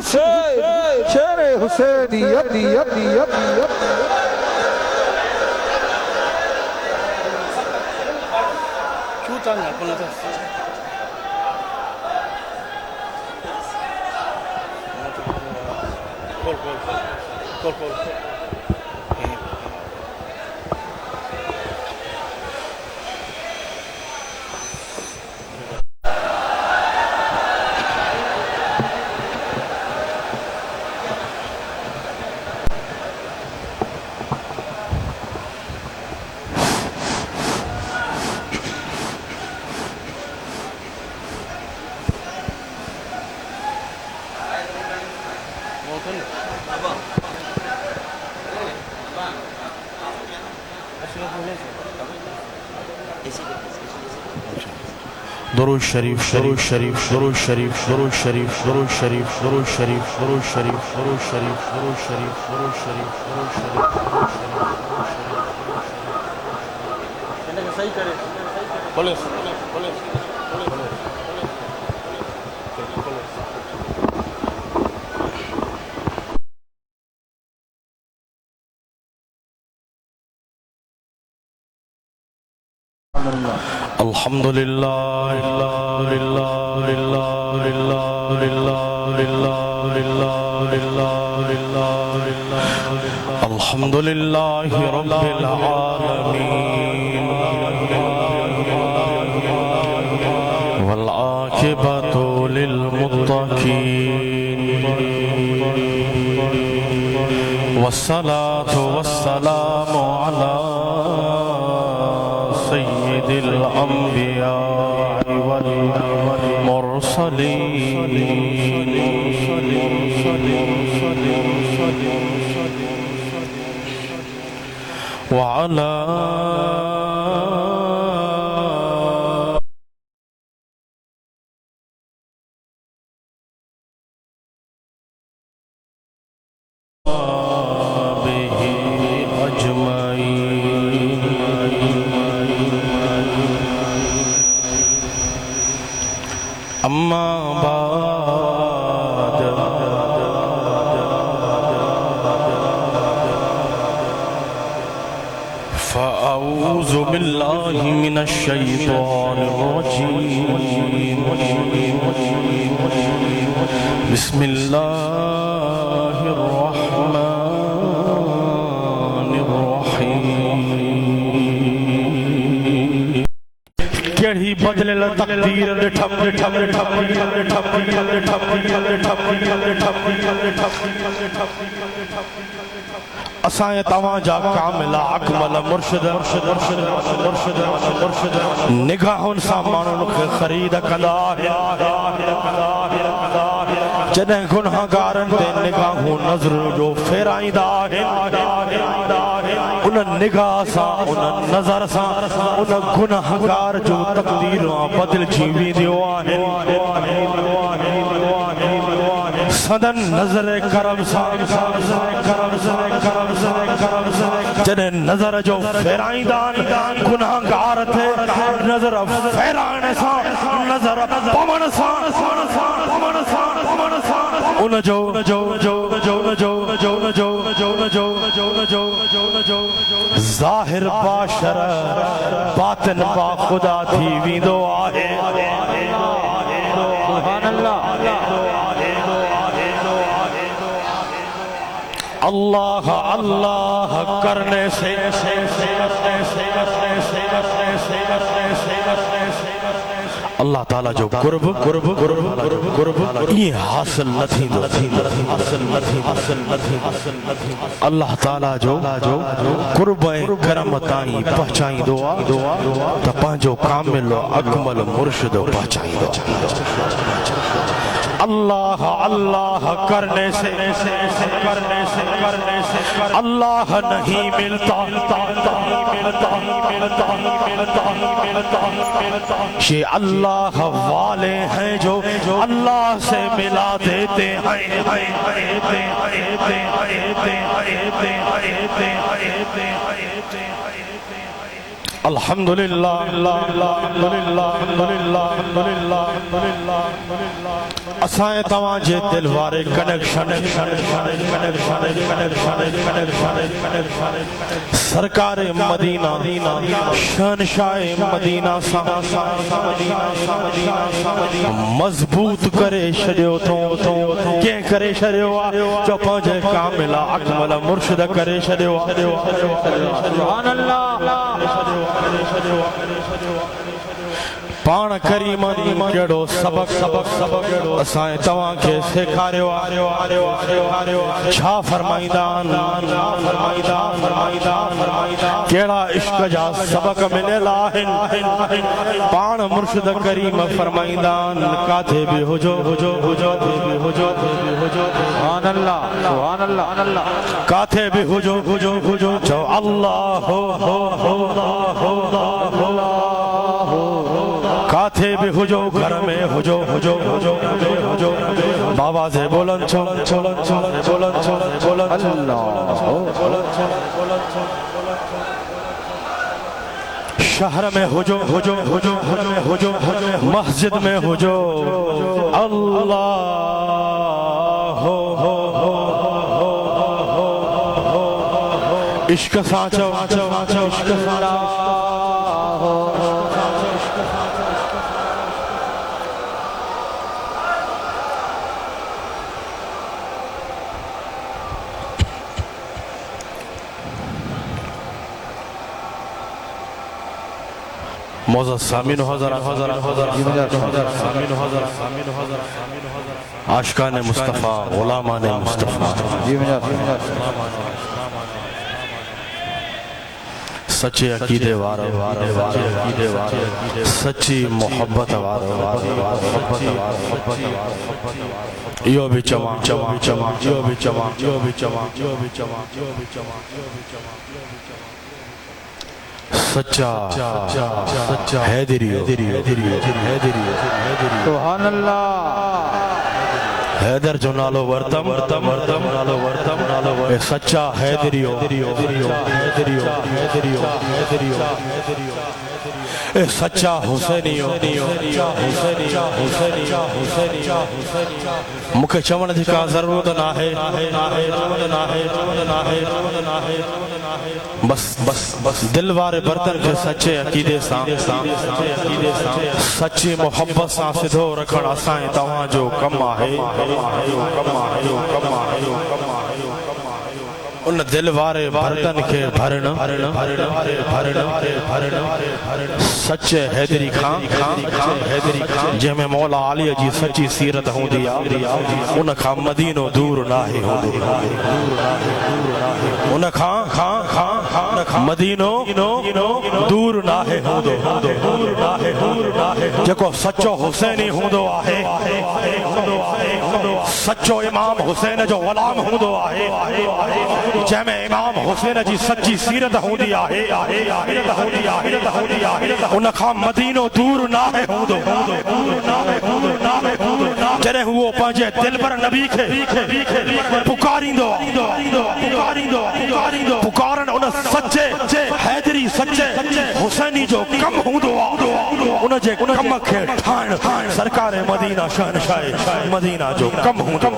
हुसैन शेरे हुसैनियत क्यों तंग है कौन था कॉल दुरूद शरीफ दुरूद शरीफ दुरूद शरीफ दुरूद शरीफ दुरूद शरीफ दुरूद शरीफ दुरूद शरीफ दुरूद शरीफ दुरूद शरीफ दुरूद शरीफ दुरूद शरीफ सही करे पुलिस अल्हम्दुलिल्लाह अल्हम्दुलिल्लाह रब्बिल आलमीन वल आकिबतु लिल मुत्तकीन वस्सलातु वस्सलामु अला सय्यिदिल अंबिया वल मुरसलीन व अला अम्मा बाद फ़अऊज़ु बिल्लाहि मिनश शैतानिर रजीम बिस्मिल्लाहिर रहमानिर रहीम केड़ी बदले तकदीर दे ठप असाए तवां जा कामिला अकमल मुर्शिद निगाहुन सां माण्हुनि खे ख़रीद कंदा जॾहिं गुनहगारनि ते निगाहूं नज़र जो फेराईंदा आहिनि उन निगाह सां उन नज़र सां उन गुनहगार जो तकदीरां बदिलजी वेंदियूं आहिनि सदन नज़र करम सां जॾहिं नज़र जो फेराईंदा गुनहगार थे नज़र फेराइण सां नज़र पवण सां उन जो ज़ाहिर बाशर बातिन बा खुदा थी वेंदो आहे सुभान अल्लाह अल्लाह अल्लाह करने से अल्लाह ताला जो कुर्ब ये हासिल न थींदो अल्लाह ताला जो कुर्ब ऐं करम ताईं पहुचाईंदो आहे त पंहिंजो कामिल अकमल मुर्शिद पहुचाईंदो अल्लाह अल्लाह करने से अल्लाह नहीं मिलता ये अल्लाह वाले हैं जो अल्लाह से मिला देते हैं अल्हम्दुलिल्लाह असां तव्हां जे दिल वारे कनेक्शन सरकार मदीना शहनशाह मदीना सां मजबूत करे छॾियो थो कंहिं करे छॾियो आहे जो पंहिंजे कामिला अकमल मुर्शिद करे छॾियो सुभान अल्लाह पाण करीमन केड़ो सबक असां तव्हां खे सेखारियो छा फरमाईंदान केड़ा इश्क जा सबक मिलियल आहिनि पाण मुर्शिद करीम फरमाईंदान काथे बि हुजो सुभान अल्लाह काथे बि हुजो चओ अल्लाह काथे भी हुजो घर में हुजो बाबा से बोलन शहर में हुजो मस्जिद में हुजो अल्लाह इश्क साचो इश्क सारा मोज़ सामीन आशिकाने मुस्तफ़ा गुलामाने मुस्तफ़ा सच्चे अकीदे वारो सच्ची मोहब्बत वारो यो भी चवा सच्चा हैदरी सुभान अल्लाह हैदर जो नालो वर्तम ए सच्चा हैदरियो ए सच्चा हुसैनियो मुखे चवण जी का जरूरत ना है बस दिल वारे बर्तन के सच्चे अकीदे सां सच्ची मोहब्बत सां सिधो रखण असां तव्हां जो कम आहे उन दिल वारे बर्तन के भरण सच्चे हैदरी खां जंहिंमें मौला आली जी सच्ची सीरत हूंदी आहे उन खां मदीनो दूर नाहे उन खां मदीनो दूर नाहे जेको सच्चो हुसैनी हूंदो आहे सच्चो इमाम हुसैन जो गुलाम हूंदो आहे जंहिंमें इमाम हुसैन जी सच्ची सीरत हूंदी आहे उन खां मदीनो दूर नाहे हूंदो जॾहिं उहो पंहिंजे दिलबर नबी खे पुकारींदो पुकारन उन सच्चे हैदरी सच्चे हुसैनी जो कम हूंदो आहे उन जे कम खे ठाहिण सरकार मदीना शहनशाह मदीना जो कम हूंदो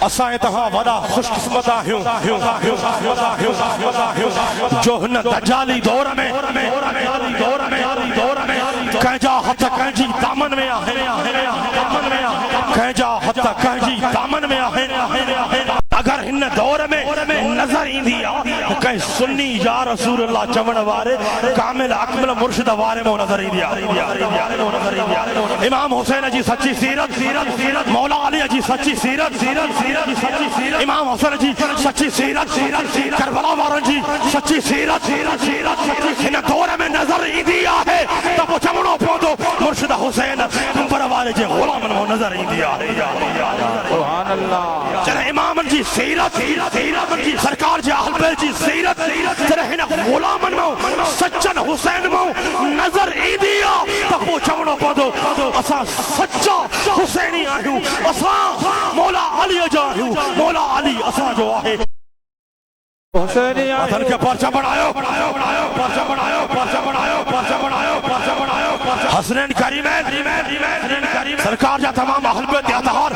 असां तव्हां वॾा खुशकिस्मत आहियूं जो हिन दजाली दौर में कंहिंजा हथ कंहिंजी दामन में आहिनि कंहिंजा हथ कंहिंजी दामन में आहिनि अगर हिन दौर में नजर ईंदी आहे कंहिं सुन्नी या रसूल अल्लाह चवण वारे कामिल अकमल मुर्शिद वारे में नजर ईंदी आहे इमाम हुसैन जी सच्ची सीरत मौला अली जी सच्ची सीरत इमाम हुसैन जी सच्ची सीरत करबला वारनि जी सच्ची सीरत हिन दौर में नजर ईंदी आहे त पोइ चवणो पवंदो मुर्शिद हुसैन कंबर वारे जे गुलामनि में नजर ईंदी आहे सुभान अल्लाह जॾहिं इमामनि जी सीरत सरकार जे अहल बैत जी सीरत जॾहिं हिन गुलामनि में सच्चन हुसैन में नजर ईंदी आहे त पोइ चवणो पवंदो असां सच्चा हुसैनी आहियूं असां मौला अली जा आहियूं मौला अली असां जो आहे हुसैनी अथन के पर्चा बनायो पर्चा बनायो हसनैन करीमैन सरकार जा तमाम अहल बैत अतहार